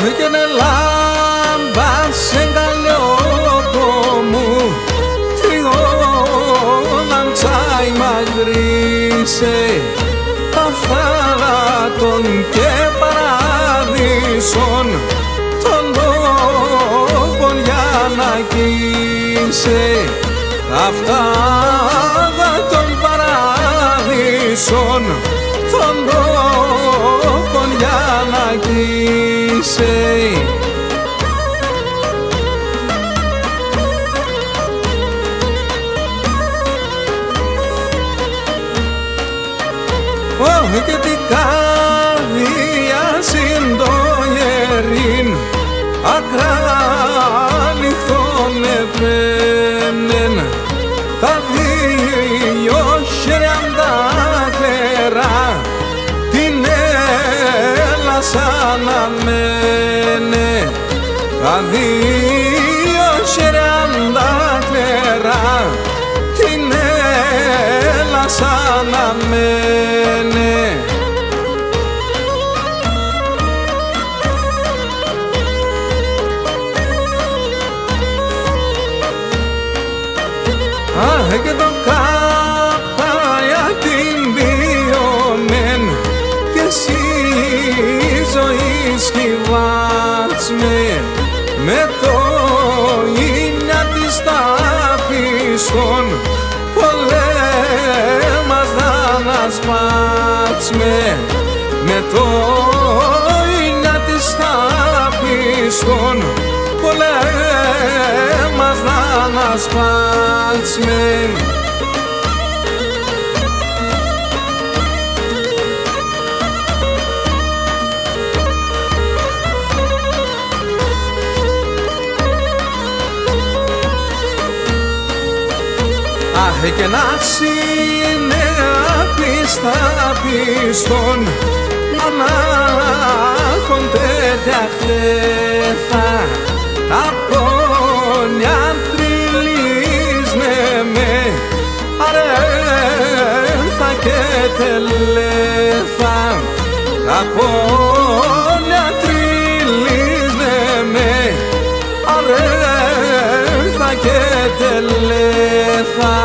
και είναι λάμπα σε καλλιόπο μου τριώναν τσάι μαγρίσε αφθάρατον και παράδεισον των τόπων για να κοίσε αφθάρατον παράδεισον των τόπων για να κοίσε. Και την καρδιά συντογερήν ακράνυχτον επέμνεν τα δύο χέρια τα κλερά την έλασαν να μένε τα δύο χέρια τα κλερά την έλασαν να μένε. Και το κάπαια την βιωμέν και εσύ ζωή σκυβάτσμε με το ίνια της ταπιστών πολέμας να σπάτσμε με το ίνια της ταπιστών πολέμας να σπάτσμε. Και να είναι απίστα πιστών ανάχον τέτοια χλέφα από νιαν τριλίσνε με αρέλθα και τελέφα από νιαν τριλίσνε με αρέλθα και τελέφα.